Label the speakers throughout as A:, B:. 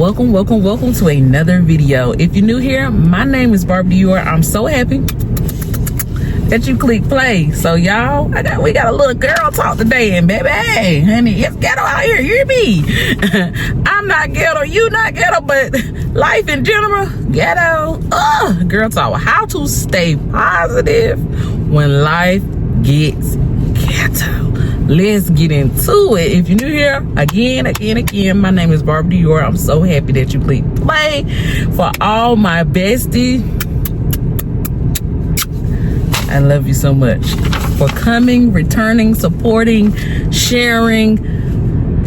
A: welcome to another video. If you're new here, my name is Barbie Dior. I'm so happy that you click play. So y'all, we got a little girl talk today, and baby, hey, honey, it's ghetto out here. You hear me? I'm not ghetto, you not ghetto, but life in general, ghetto. Girl talk. How to stay positive when life gets ghetto. Let's get into it. If you're new here, again, my name is Barbie Dior. I'm so happy that you clicked play. For all my besties, I love you so much for coming, returning, supporting, sharing.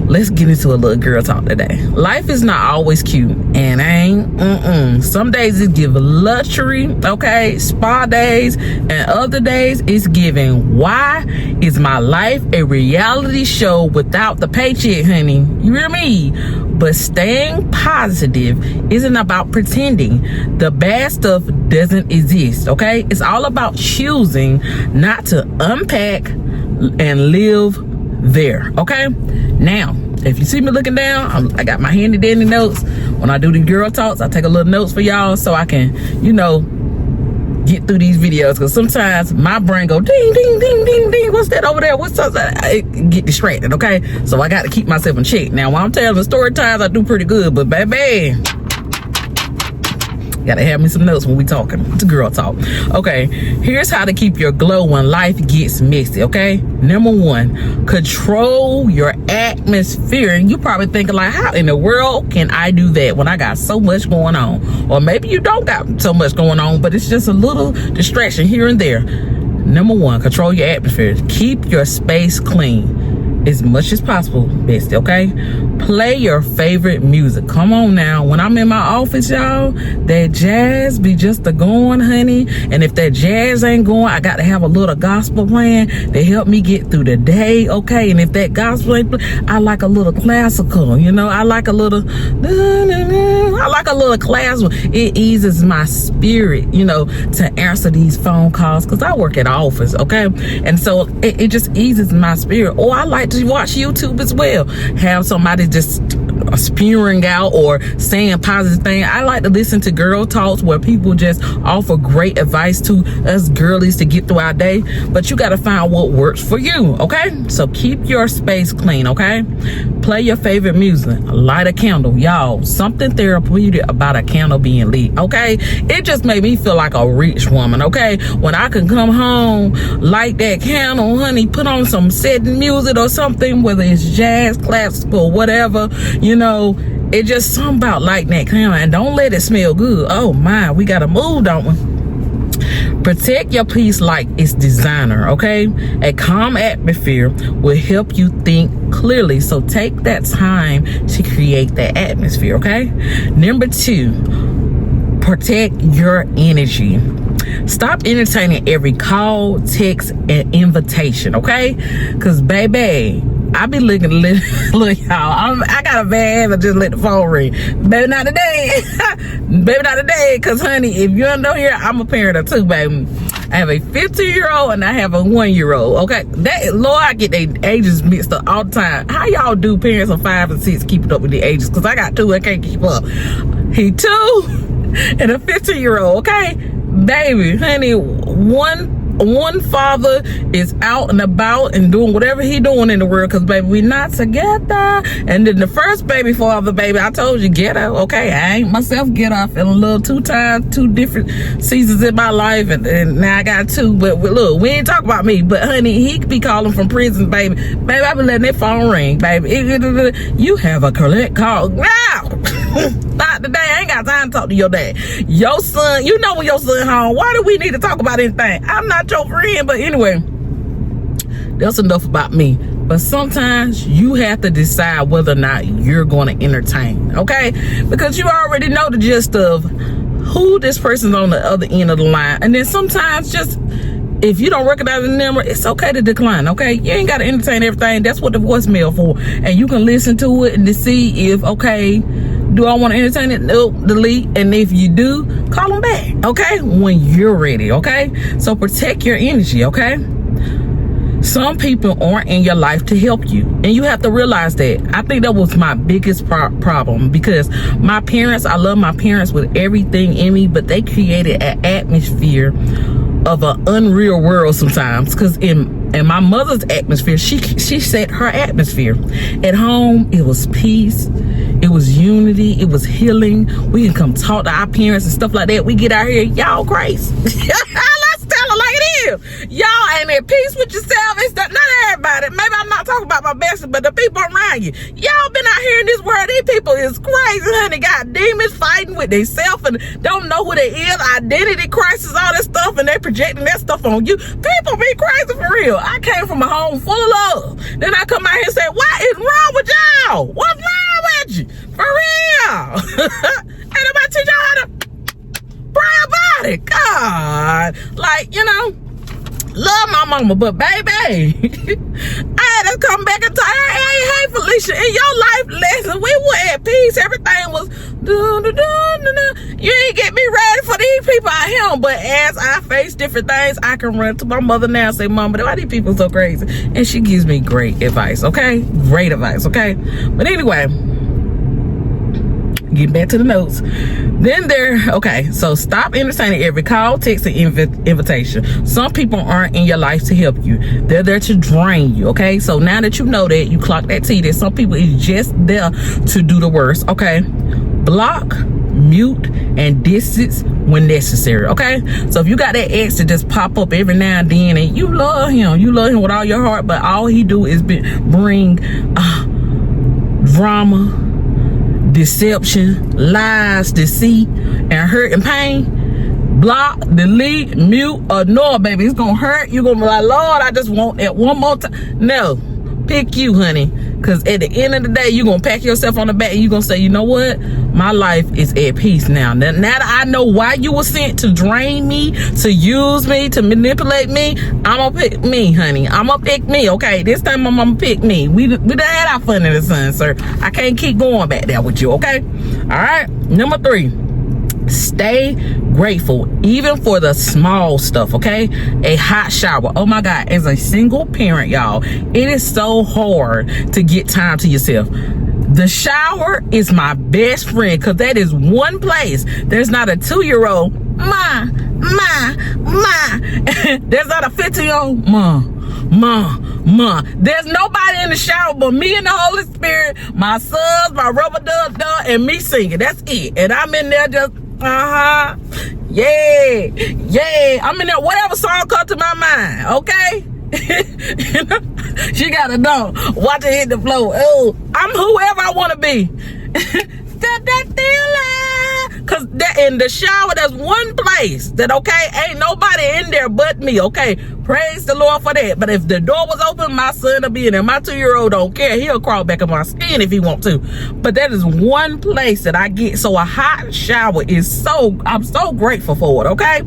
A: Let's get into a little girl talk today. Life is not always cute, and ain't. Some days it give luxury, okay, spa days, and other days it's giving. Why is my life a reality show without the paycheck, honey? You hear me? But staying positive isn't about pretending the bad stuff doesn't exist, okay? It's all about choosing not to unpack and live there, okay? Now, if you see me looking down, I got my handy dandy notes. When I do the girl talks, I take a little notes for y'all so I can, get through these videos, because sometimes my brain go ding, ding, ding, ding, ding. What's that over there? What's up? I get distracted, okay? So I got to keep myself in check. Now, when I'm telling the story times, I do pretty good, but baby, gotta have me some notes when we talking. It's a girl talk. Okay, here's how to keep your glow when life gets messy, okay? Number one, control your atmosphere. And you probably thinking like, how in the world can I do that when I got so much going on? Or maybe you don't got so much going on, but it's just a little distraction here and there. Number one, control your atmosphere. Keep your space clean as much as possible, bestie, okay? Play your favorite music. Come on now. When I'm in my office, y'all, that jazz be just a going, honey. And if that jazz ain't going, I got to have a little gospel playing to help me get through the day, okay? And if that gospel ain't I like a little classical, I like a little classical. It eases my spirit, to answer these phone calls, because I work at the office, okay? And so it just eases my spirit. Or I like to watch YouTube as well. Have somebody just spewing out or saying positive things. I like to listen to girl talks where people just offer great advice to us girlies to get through our day. But you got to find what works for you, okay? So keep your space clean, okay? Play your favorite music. Light a candle. Y'all, something therapeutic about a candle being lit, okay? It just made me feel like a rich woman, okay? When I can come home, light that candle, honey, put on some setting music or something, whether it's jazz, classical, whatever, it just something about lighting that candle, and don't let it smell good. Oh my, we gotta move, don't we? Protect your peace like it's designer, okay? A calm atmosphere will help you think clearly, so take that time to create that atmosphere, okay? Number two, protect your energy. Stop entertaining every call, text, and invitation, okay? Because baby, I be look y'all, I got a bad habit, just let the phone ring. Baby, not today. Baby, not today. Because honey, if you don't know here, I'm a parent of two, baby. I have a 15-year-old and I have a 1-year-old. Okay, Lord, I get their ages mixed up all the time. How y'all do, parents of 5 and 6, keep it up with the ages? Because I got two, I can't keep up. He 2 and a 15-year-old. Okay, baby, honey, one father is out and about and doing whatever he doing in the world, because baby, we not together. And then the first baby father, baby, I told you, ghetto, okay? I ain't myself ghetto. I fell in love 2 times, 2 different seasons in my life, and now I got 2. But look, we ain't talk about me, but honey, he could be calling from prison, baby. Baby, I been letting that phone ring, baby. You have a collect call now. Not today. I ain't got time to talk to your dad. Your son, when your son home, why do we need to talk about anything? I'm not your friend. But anyway, that's enough about me. But sometimes you have to decide whether or not you're going to entertain, okay? Because you already know the gist of who this person's on the other end of the line. And then sometimes just, if you don't recognize the number, it's okay to decline, okay? You ain't got to entertain everything. That's what the voicemail for. And you can listen to it and to see if, okay, do I want to entertain it? Nope, delete. And if you do, call them back, okay? When you're ready, okay? So protect your energy, okay? Some people aren't in your life to help you, and you have to realize that. I think that was my biggest problem, because my parents, I love my parents with everything in me, but they created an atmosphere of an unreal world sometimes. Because in my mother's atmosphere, she set her atmosphere. At home, it was peace, it was unity, it was healing. We can come talk to our parents and stuff like that. We get out here, y'all crazy. Let's tell her like it is. Y'all ain't at peace with yourself. It's not everybody. Maybe I'm not talking about my best, but the people around you. Y'all been out here in this world. These people is crazy, honey. Got demons fighting with themselves and don't know who they is. Identity crisis, all that stuff, and they projecting that stuff on you. People be crazy for real. I came from a home full of love. Then I come out here and say, what is wrong with y'all? What's wrong with you? For real. Ain't nobody teach y'all how to pray about it. God. Like, you know, love my mama, but baby, I had to come back and tell her, hey, Felicia, in your life lesson, we were at peace. Everything was you ain't get me ready for these people out here. But as I face different things, I can run to my mother now and say, Mama, why these people so crazy? And she gives me great advice, okay? Great advice, okay? But anyway, getting back to the notes. So stop entertaining every call, text, and invitation. Some people aren't in your life to help you. They're there to drain you, okay? So now that you know that, you clock that T, that some people is just there to do the worst, okay? Block, mute, and distance when necessary, okay? So if you got that ex that just pop up every now and then, and you love him with all your heart, but all he do is bring drama, deception, lies, deceit, and hurt and pain, block, delete, mute, or no, baby, it's gonna hurt. You're gonna be like, Lord, I just want it one more time. No, pick you, honey, because at the end of the day, you're gonna pat yourself on the back and you're gonna say, you know what, my life is at peace now. Now that I know why you were sent to drain me, to use me, to manipulate me, I'm gonna pick me, honey. I'm gonna pick me, okay? This time I'm gonna pick me. We done had our fun in the sun, sir. I can't keep going back there with you, okay? All right, number 3. Stay grateful, even for the small stuff, okay? A hot shower. Oh my God, as a single parent, y'all, it is so hard to get time to yourself. The shower is my best friend, because that is one place. There's not a 2-year-old, ma. There's not a 15-year-old, ma. There's nobody in the shower but me and the Holy Spirit, my sons, my rubber dub, and me singing. That's it. And I'm in there just, yeah. I'm in there, whatever song comes to my mind, okay? She gotta know. Watch it hit the floor. Oh, I'm whoever I want to be. Cause in the shower, there's one place that, okay, ain't nobody in there but me, okay? Praise the Lord for that. But if the door was open, my son will be in there. My 2-year-old don't care. He'll crawl back in my skin if he want to. But that is one place that I get. So a hot shower is I'm so grateful for it, okay?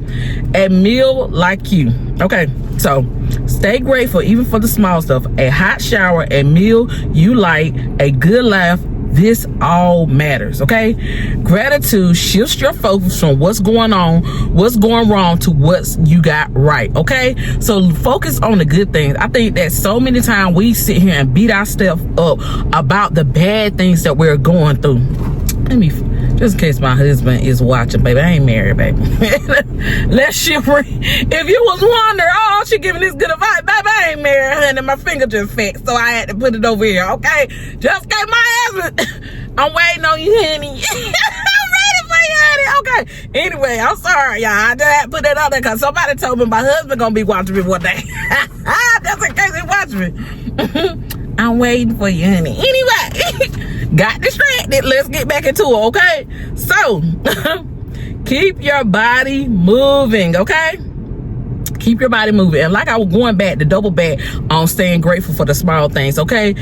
A: A meal like you, okay? So stay grateful even for the small stuff. A hot shower, a meal you like, a good laugh. This all matters, okay? Gratitude shifts your focus from what's going wrong to what you got right, okay? So focus on the good things. I think that so many times we sit here and beat ourselves up about the bad things that we're going through. Let me, just in case my husband is watching, baby, I ain't married, baby. Let's shift. If you was wondering, oh, she giving this good advice, baby, I ain't married, honey. My finger just fat, so I had to put it over here, okay? Just in case my husband, I'm waiting on you, honey. I'm ready for you, honey, okay? Anyway, I'm sorry, y'all. I just had to put that out there because somebody told me my husband gonna be watching me one day. Just in case he watch me. I'm waiting for you, honey. Anyway, got distracted. Let's get back into it, okay? So, keep your body moving, okay? Keep your body moving. And like I was going back to double back on staying grateful for the small things, okay?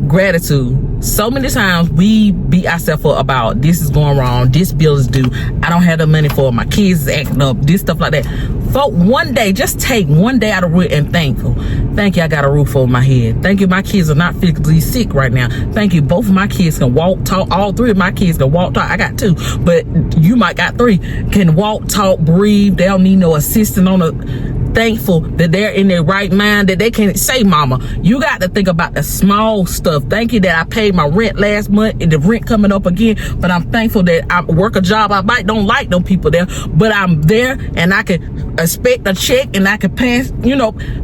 A: Gratitude. So many times we beat ourselves up about this is going wrong, this bill is due, I don't have the money for it, my kids is acting up, this stuff like that. For one day, just take one day out of it and thankful. Thank you, I got a roof over my head. Thank you, my kids are not physically sick right now. Thank you, both of my kids can walk, talk. All 3 of my kids can walk, talk. I got 2, but you might got 3. Can walk, talk, breathe. They don't need no assistance on the. thankful that they're in their right mind, that they can say, mama, you got to think about the small stuff. Thank you that I paid my rent last month and the rent coming up again, but I'm thankful that I work a job I might don't like them people there, but I'm there and I can expect a check and I can pass,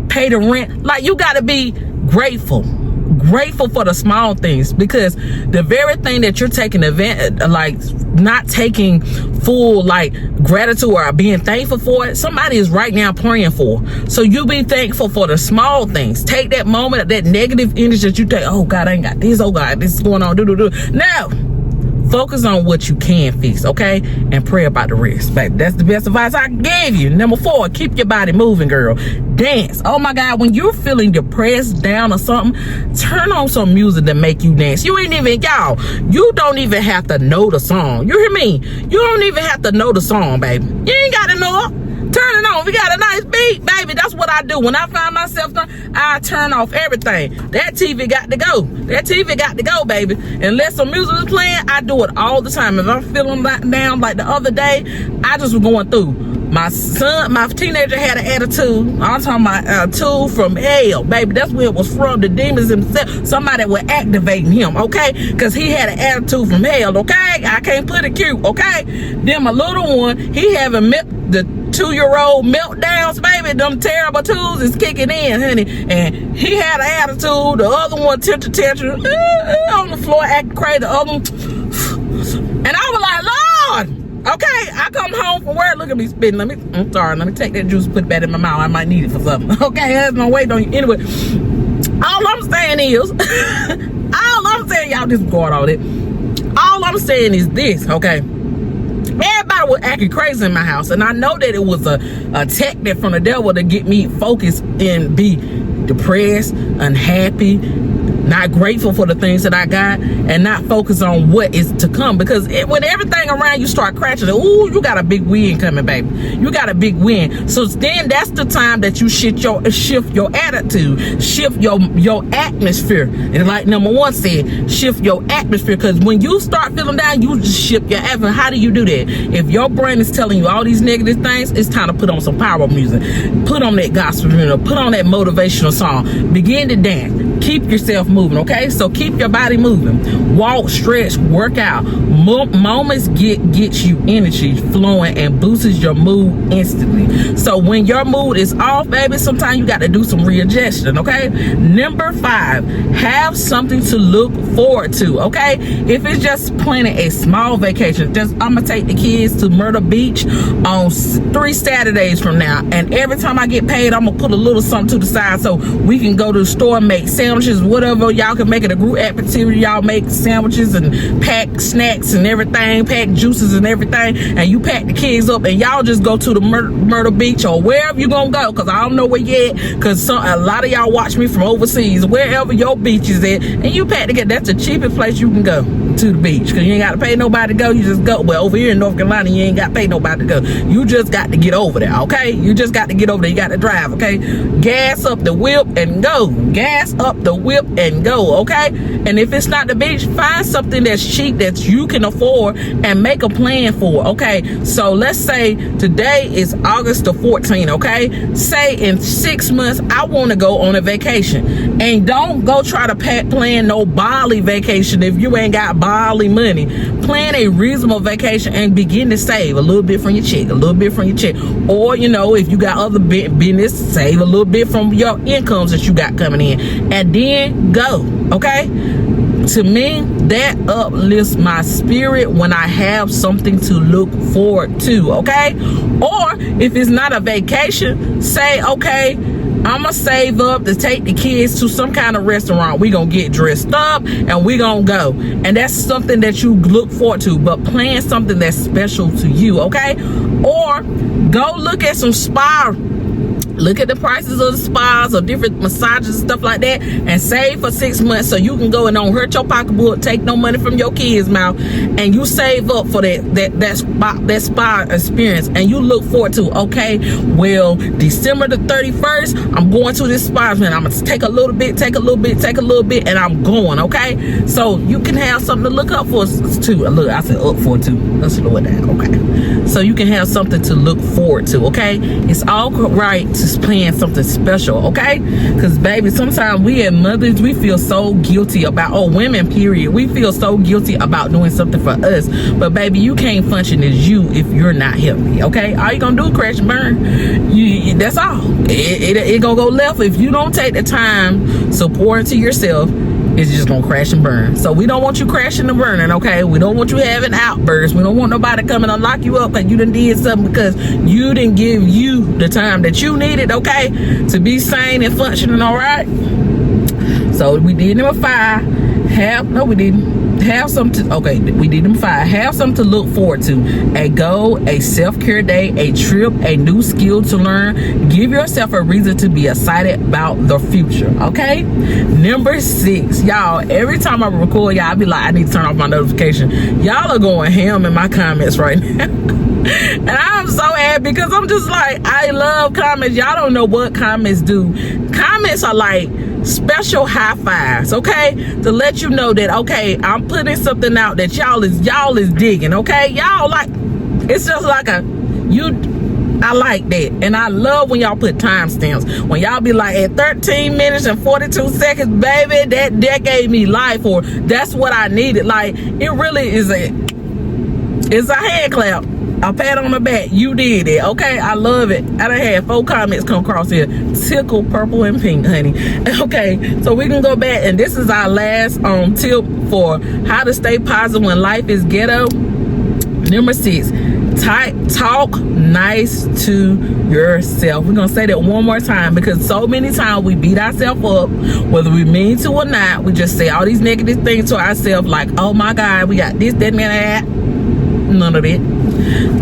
A: pay the rent. Like, you got to be grateful for the small things, because the very thing that you're taking advantage, like not taking full like gratitude or being thankful for it, somebody is right now praying for. So you be thankful for the small things. Take that moment, that negative energy that you take, oh God, I ain't got this, oh God, this is going on, now focus on what you can fix, okay? And pray about the rest. But that's the best advice I can give you. Number 4, keep your body moving, girl. Dance. Oh my God, when you're feeling depressed, down or something, turn on some music that make you dance. You don't even have to know the song. You hear me? You don't even have to know the song, baby. You ain't got to know it. Turn it on. We got a nice beat, baby. That's what I do. When I find myself done, I turn off everything. That TV got to go. That TV got to go, baby. Unless some music is playing, I do it all the time. If I'm feeling down, like the other day, I just was going through. My teenager had an attitude. I'm talking about tool from hell, baby. That's where it was from. The demons himself. Somebody was activating him, okay? Because he had an attitude from hell, okay? I can't put it cute, okay? Then my little one, he having the 2-year-old meltdowns, baby. Them terrible tools is kicking in, honey. And he had an attitude. The other one tantrum on the floor, acting crazy. The other one, and I was like, Lord. Okay, I come home from work. Look at me spitting. I'm sorry. Let me take that juice and put it back in my mouth. I might need it for something. Okay, that's no weight on you. Anyway, all I'm saying is, y'all just going on it. All I'm saying is this, okay? Everybody was acting crazy in my house, and I know that it was a tactic from the devil to get me focused and be depressed, unhappy, not grateful for the things that I got, and not focus on what is to come. Because when everything around you start crashing, ooh, you got a big win coming, baby. You got a big win. So then that's the time that you shift your attitude, shift your atmosphere. And like number 1 said, shift your atmosphere. Because when you start feeling down, you just shift your atmosphere. How do you do that? If your brain is telling you all these negative things, it's time to put on some power music. Put on that gospel music. Put on that motivational song. Begin to dance. Keep yourself moving, okay? So keep your body moving. Walk, stretch, work out. Moments gets you energy flowing and boosts your mood instantly. So when your mood is off, baby, sometimes you got to do some readjusting, okay? Number 5, have something to look forward to, okay? If it's just planning a small vacation, I'm gonna take the kids to Myrtle Beach on 3 Saturdays from now, and every time I get paid, I'm gonna put a little something to the side so we can go to the store and make sandwiches, whatever. Y'all can make it a group activity. Y'all make sandwiches and pack snacks and everything, pack juices and everything, and you pack the kids up and y'all just go to the Myrtle Beach or wherever you gonna go, because I don't know where yet, because a lot of y'all watch me from overseas. Wherever your beach is at, and you pack to get, that's the cheapest place you can go to the beach, because you ain't got to pay nobody to go. You just go. Well, over here in North Carolina, you ain't got to pay nobody to go. You just got to get over there, okay? You just got to get over there. You got to drive, okay? Gas up the whip and go. Gas up the whip and go, okay? And if it's not the beach, find something that's cheap that you can afford and make a plan for, okay? So let's say today is August the 14th, okay? Say in 6 months, I want to go on a vacation. And don't go try to plan no Bali vacation if you ain't got Bali money. Plan a reasonable vacation and begin to save a little bit from your check, Or, if you got other business, save a little bit from your incomes that you got coming in. And then go, okay? To me, that uplifts my spirit when I have something to look forward to, okay? Or if it's not a vacation, say, okay, I'm going to save up to take the kids to some kind of restaurant. We're going to get dressed up and we're going to go. And that's something that you look forward to, but plan something that's special to you, okay? Or go look at some spa. Look at the prices of the spas or different massages and stuff like that, and save for 6 months so you can go and don't hurt your pocketbook, take no money from your kids' mouth, and you save up for that spa experience. And you look forward to, okay, well, December the 31st, I'm going to this spa, man. I'm gonna take a little bit, and I'm going, okay? So you can have something to look up for too. Look, I said up for too. Let's slow it down, okay? So you can have something to look forward to, okay? It's all right to plan something special, okay? Because baby, sometimes we as mothers, we feel so guilty about, women period, we feel so guilty about doing something for us. But baby, you can't function as you if you're not healthy, okay? All you gonna do is crash and burn. That's all. It gonna go left if you don't take the time to pour into yourself. It's just gonna crash and burn. So we don't want you crashing and burning, okay? We don't want you having outbursts. We don't want nobody coming to lock you up and you done did something because you didn't give you the time that you needed, okay, to be sane and functioning, all right? So we did number 5. We didn't. Have something to, we did them 5. Have something to look forward to. A goal, a self-care day, a trip, a new skill to learn. Give yourself a reason to be excited about the future, okay? Number 6, y'all, every time I record, y'all, I be like, I need to turn off my notification. Y'all are going ham in my comments right now. And I'm so happy because I'm just like, I love comments. Y'all don't know what comments do. Comments are like special high fives, okay, to let you know that, okay, I'm putting something out that y'all is digging, okay? Y'all like, it's just like I like that. And I love when y'all put timestamps, when y'all be like at 13 minutes and 42 seconds, baby, that gave me life, or that's what I needed. Like, it really is it's a hand clap, a pat on the back. You did it, okay? I love it. I done had 4 comments come across here. Tickle, purple, and pink, honey. Okay, so we can go back, and this is our last tip for how to stay positive when life is ghetto. Number 6, talk nice to yourself. We're gonna say that one more time because so many times we beat ourselves up, whether we mean to or not. We just say all these negative things to ourselves, like, oh my God, we got this, that, and that. None of it.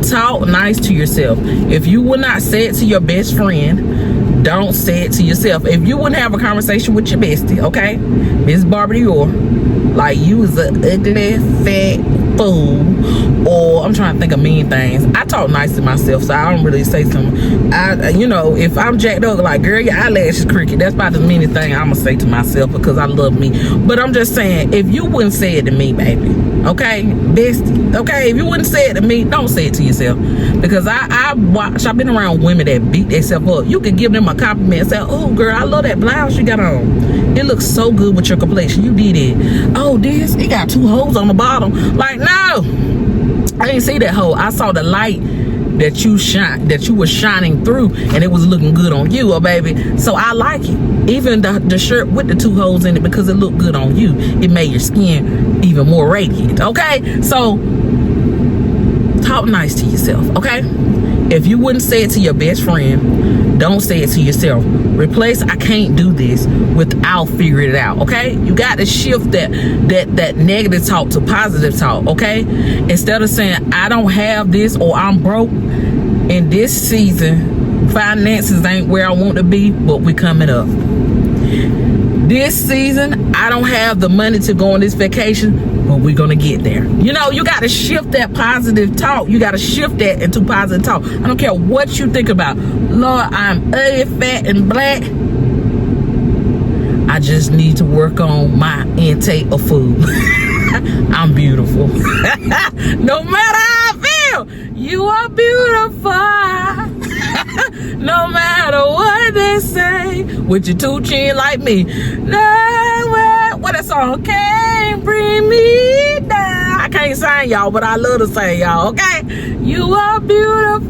A: Talk nice to yourself. If you would not say it to your best friend, don't say it to yourself. If you wouldn't have a conversation with your bestie, okay, Miss Barbara Dior, like you was an ugly fat fool, or I'm trying to think of mean things. I talk nice to myself, so I don't really say something. If I'm jacked up, like, girl, your eyelashes crooked, that's about the meanest thing I'm gonna say to myself because I love me. But I'm just saying, if you wouldn't say it to me, baby, okay, bestie, okay, if you wouldn't say it to me, don't say it to yourself. Because I've been around women that beat themselves up. You can give them a compliment and say, oh girl, I love that blouse you got on. It looks so good with your complexion. You did it. Oh, it got 2 holes on the bottom. Like, no, I didn't see that hole. I saw the light that you were shining through, and it was looking good on you, baby. So I like it. Even the shirt with the 2 holes in it, because it looked good on you. It made your skin even more radiant, okay? So talk nice to yourself, okay? If you wouldn't say it to your best friend, don't say it to yourself. Replace I can't do this with I'll figure it out, okay? You got to shift that negative talk to positive talk, okay? Instead of saying I don't have this or I'm broke in this season, finances ain't where I want to be, but we coming up. This season, I don't have the money to go on this vacation, but we're gonna get there. You got to shift that positive talk. You got to shift that into positive talk. I don't care what you think about. Lord, I'm ugly, fat, and black. I just need to work on my intake of food. I'm beautiful. No matter how I feel, you are beautiful. No matter what they say, with your 2 chin like me. No, what a song, can't bring me down. I can't sing, y'all, but I love to sing, y'all, okay? You are beautiful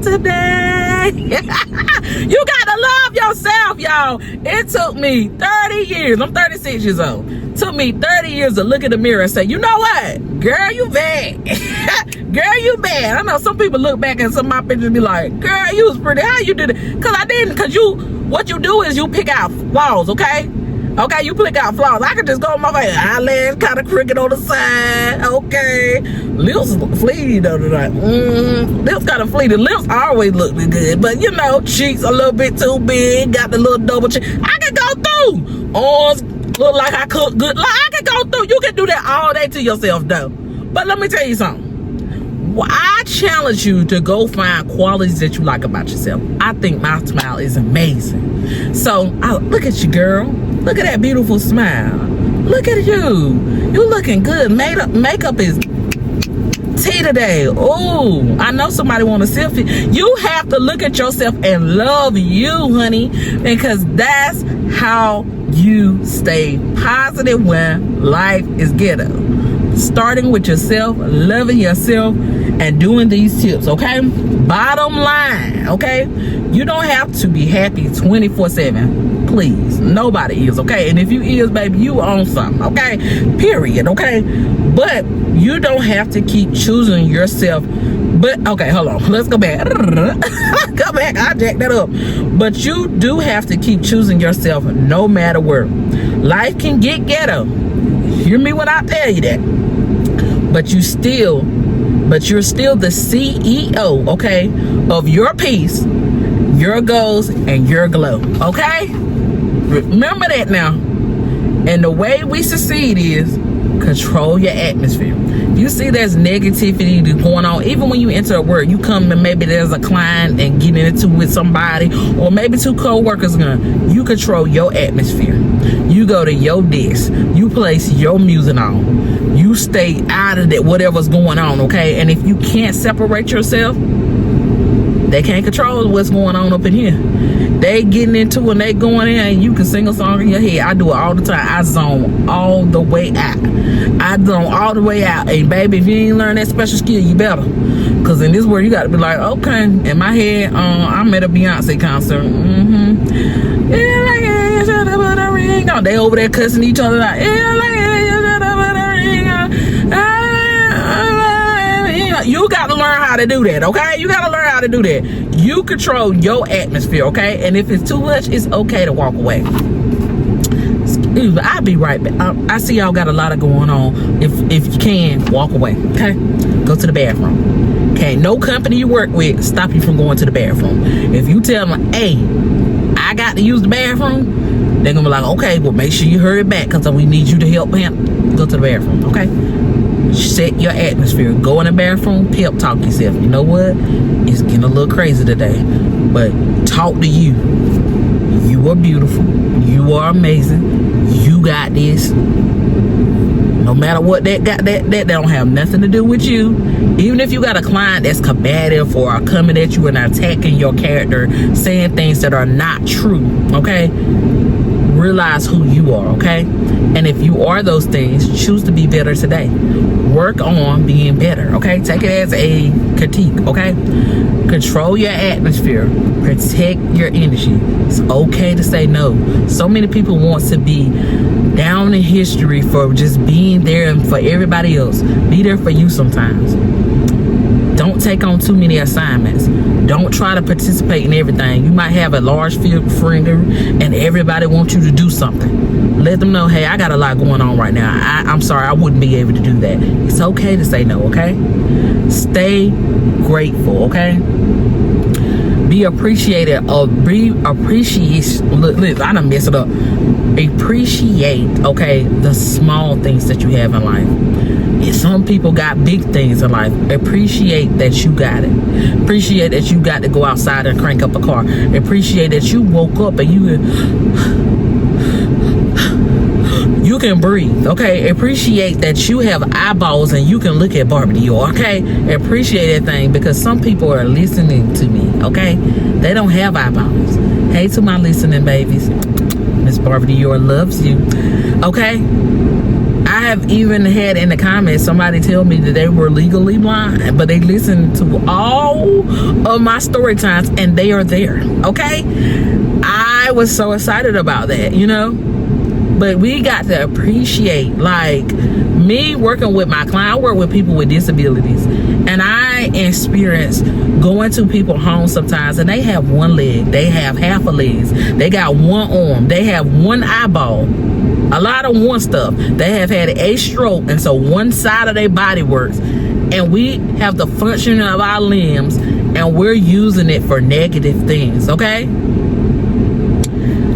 A: today. You gotta love yourself, y'all. It took me 30 years. I'm 36 years old. It took me 30 years to look in the mirror and say, you know what? Girl, you bad. Girl, you bad. I know some people look back at some of my pictures and be like, girl, you was pretty. How you did it? Because I didn't. Because what you do is you pick out flaws, okay? Okay, you pick out flaws. I could just go on my face. Eyelash kind of crooked on the side. Okay. Lips fleety though tonight. Lips kind of fleety. Lips always look good. But cheeks a little bit too big. Got the little double chin. I can go through. Arms look like I cook good. Like, I can go through. You can do that all day to yourself though. But let me tell you something. I challenge you to go find qualities that you like about yourself. I think my smile is amazing. So look at you, girl. Look at that beautiful smile. Look at you. You looking good. Makeup is tea today. Oh, I know somebody want a selfie. You have to look at yourself and love you, honey, because that's how you stay positive when life is ghetto. Starting with yourself, loving yourself, and doing these tips, okay? Bottom line, okay? You don't have to be happy 24/7. Please. Nobody is, okay? And if you is, baby, you own something, okay? Period, okay? But you don't have to keep choosing yourself. But, okay, hold on. Let's go back. Go back. I jacked that up. But you do have to keep choosing yourself no matter where. Life can get ghetto. Hear me when I tell you that. But you're still the CEO, okay, of your peace, your goals, and your glow, okay? Remember that now. And the way we succeed is control your atmosphere. You see there's negativity going on. Even when you enter a work, you come and maybe there's a client and getting into with somebody, or maybe two co-workers going. You control your atmosphere. You go to your desk. You place your music on. You stay out of that whatever's going on, okay? And if you can't separate yourself, they can't control what's going on up in here. They getting into it and they going in, and you can sing a song in your head. I do it all the time. I zone all the way out. And baby, if you ain't learn that special skill, you better. Because in this world, you got to be like, okay. In my head, I'm at a Beyonce concert. They over there cussing each other out. You got to learn how to do that, okay? You got to learn how to do that. You control your atmosphere, okay? And if it's too much, it's okay to walk away. Excuse me, I'll be right back. I see y'all got a lot of going on. If you can, walk away, okay? Go to the bathroom. Okay, no company you work with stop you from going to the bathroom. If you tell them, hey, I got to use the bathroom, they're going to be like, okay, well, make sure you hurry back because we need you to help him. Go to the bathroom, okay? Set your atmosphere. Go in the bathroom, pep talk yourself. You know what? It's getting a little crazy today. But talk to you. You are beautiful. You are amazing. You got this. No matter what that don't have nothing to do with you. Even if you got a client that's combative or coming at you and attacking your character, saying things that are not true, okay? Realize who you are, okay? And if you are those things, choose to be better today. Work on being better, okay? Take it as a critique, okay? Control your atmosphere. Protect your energy. It's okay to say no. So many people want to be down in history for just being there and for everybody else. Be there for you sometimes. Don't take on too many assignments. Don't try to participate in everything. You might have a large finger and everybody wants you to do something. Let them know, hey, I got a lot going on right now. I'm sorry, I wouldn't be able to do that. It's okay to say no, okay? Stay grateful, okay? Be appreciated or be appreciation. Look, I done messed it up. Appreciate, okay, the small things that you have in life. Some people got big things in life. Appreciate that you got it. Appreciate that you got to go outside and crank up a car. Appreciate that you woke up and you can breathe, okay? Appreciate that you have eyeballs and you can look at Barbie Dior, okay? Appreciate that thing because some people are listening to me, okay? They don't have eyeballs. Hey to my listening babies. Miss Barbie Dior loves you, okay? I have even had in the comments somebody tell me that they were legally blind, but they listened to all of my story times and they are there, okay? I was so excited about that, you know? But we got to appreciate, like me working with my client, I work with people with disabilities, and I experience going to people's homes sometimes and they have one leg, they have half a leg, they got one arm, they have one eyeball, a lot of one stuff. They have had a stroke, and so one side of their body works, and we have the function of our limbs and we're using it for negative things, okay?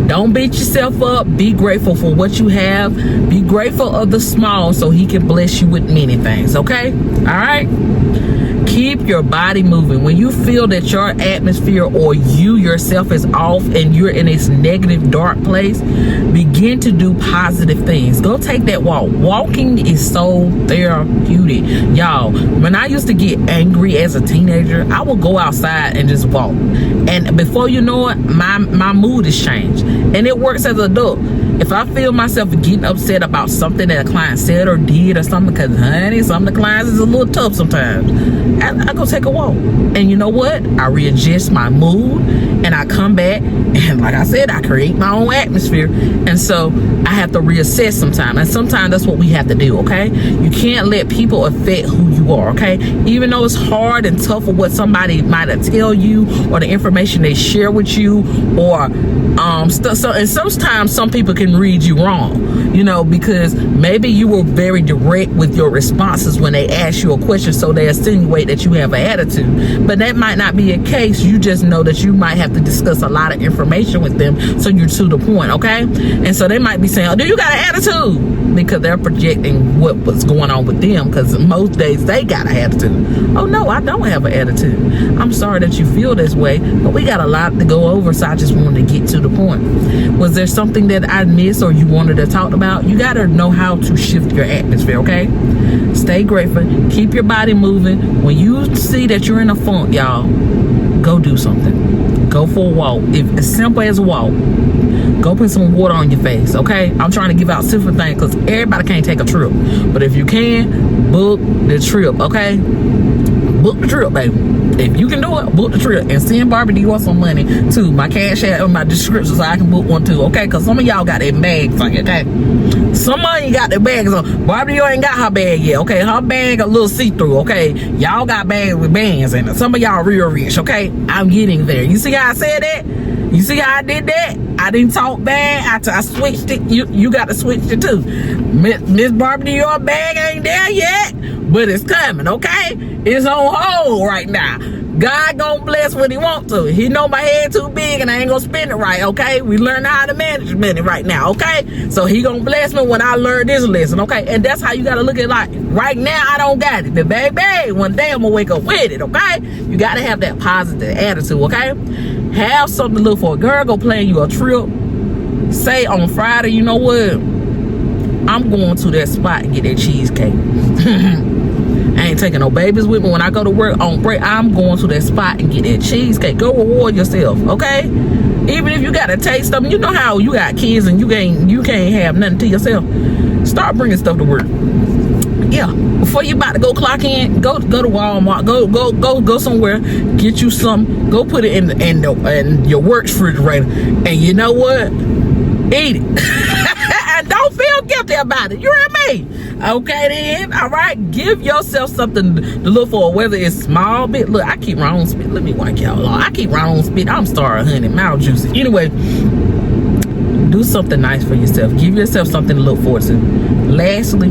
A: Don't beat yourself up. Be grateful for what you have. Be grateful of the small so he can bless you with many things, okay? All right? Keep your body moving. When you feel that your atmosphere or you yourself is off and you're in this negative, dark place, begin to do positive things. Go take that walk. Walking is so therapeutic. Y'all, when I used to get angry as a teenager, I would go outside and just walk. And before you know it, my mood has changed. And it works as an adult. If I feel myself getting upset about something that a client said or did or something, because honey, some of the clients is a little tough sometimes, I go take a walk. And you know what? I readjust my mood and I come back, and like I said, I create my own atmosphere. And so I have to reassess sometimes. And sometimes that's what we have to do, okay? You can't let people affect who you are, okay? Even though it's hard and tough for what somebody might tell you or the information they share with you, or and sometimes some people can read you wrong, you know, because maybe you were very direct with your responses when they ask you a question, so they insinuate that you have an attitude. But that might not be a case. You just know that you might have to discuss a lot of information with them, so you're to the point, okay? And so they might be saying, oh, do you got an attitude? Because they're projecting what was going on with them, because most days they got an attitude. Oh no, I don't have an attitude. I'm sorry that you feel this way, but we got a lot to go over, so I just wanted to get to the point. Was there something that I missed or you wanted to talk about? You got to know how to shift your atmosphere, okay? Stay grateful. Keep your body moving. When you see that you're in a funk, y'all, go do something. Go for a walk. If as simple as a walk. Go put some water on your face, okay? I'm trying to give out simple things because everybody can't take a trip. But if you can, book the trip, okay? Book the trip, baby. If you can do it, book the trip. And send Barbie Dior some money too. My CashApp and my description, so I can book one too, okay? Because some of y'all got their bags on, okay? Some of you got their bags on. Barbie Dior ain't got her bag yet, okay? Her bag a little see-through, okay? Y'all got bags with bands in it. Some of y'all real rich, okay? I'm getting there. You see how I said that? You see how I did that? I didn't talk bad. I switched it. You got to switch it too. Miss Barbie Dior bag ain't there yet, but it's coming, okay? It's on hold right now. God gonna bless when he want to. He know my head too big and I ain't gonna spend it right, okay? We learn how to manage money right now, okay? So he gonna bless me when I learn this lesson, okay? And that's how you gotta look at it. Like, right now I don't got it, but baby, one day I'm gonna wake up with it, okay? You gotta have that positive attitude, okay? Have something to look for. Girl, go plan you a trip. Say on Friday, you know what? I'm going to that spot and get that cheesecake. I ain't taking no babies with me when I go to work on break. I'm going to that spot and get that cheesecake. Go reward yourself, okay? Even if you gotta take stuff, you know how you got kids and you can't have nothing to yourself. Start bringing stuff to work. Yeah, before you about to go clock in, go to Walmart, go somewhere, get you some, go put it in your work refrigerator, and you know what? Eat it. And don't feel guilty about it. You hear me? Okay then, all right. Give yourself something to look for, whether it's small bit. Look, I keep my own spit. Let me wipe y'all off. I keep my own spit. I'm starving, honey, mouth juicy. Anyway, do something nice for yourself. Give yourself something to look forward to. Lastly,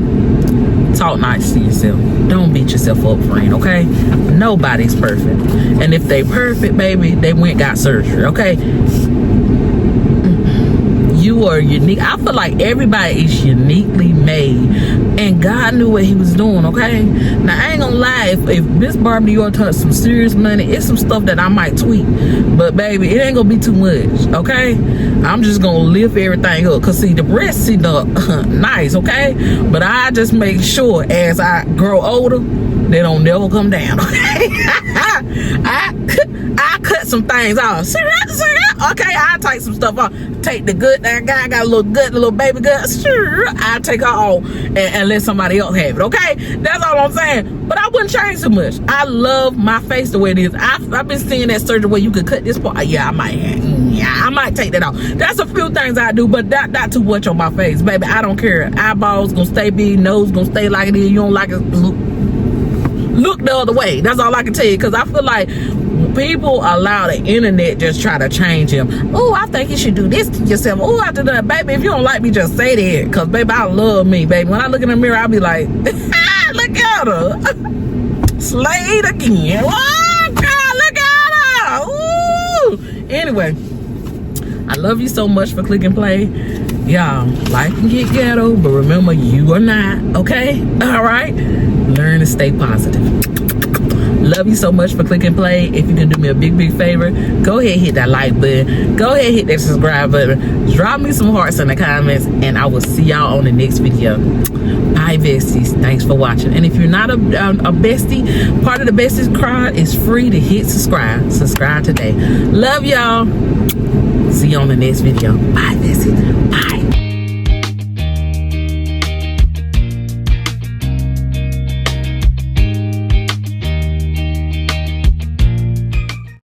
A: talk nice to yourself. Don't beat yourself up, friend, okay? Nobody's perfect. And if they perfect, baby, they went got surgery, okay? You are unique. I feel like everybody is uniquely made, and God knew what he was doing, okay? Now, I ain't gonna lie, if Miss Barbie Dior touched some serious money, it's some stuff that I might tweak, but baby, it ain't gonna be too much, okay? I'm just gonna lift everything up, because see, the breasts see the nice, okay? But I just make sure as I grow older, they don't never come down, okay? I cut some things off. Okay, I take some stuff off. Take the good, that guy got a little good, a little baby good. I take her off and let somebody else have it, okay? That's all I'm saying. But I wouldn't change too much. I love my face the way it is. I've been seeing that surgery where you could cut this part. Yeah, I might take that off. That's a few things I do, but not too much on my face, baby. I don't care. Eyeballs gonna stay big, nose gonna stay like it is. You don't like it, look the other way. That's all I can tell you, because I feel like people allow the internet just try to change him. Oh, I think you should do this to yourself. Oh, after that, baby, if you don't like me, just say that, because baby, I love me, baby. When I look in the mirror, I'll be like, look at her, slayed again. Oh God, look at her. Ooh. Anyway, I love you so much for clicking play. Y'all, life can get ghetto, but remember, you are not, okay? All right? Learn to stay positive. Love you so much for clicking play. If you can do me a big favor, go ahead and hit that like button. Go ahead and hit that subscribe button. Drop me some hearts in the comments, and I will see y'all on the next video. Bye, besties. Thanks for watching. And if you're not a bestie, part of the besties crowd, is free to hit subscribe. Subscribe today. Love y'all. See you on the next video. Bye, besties. Bye.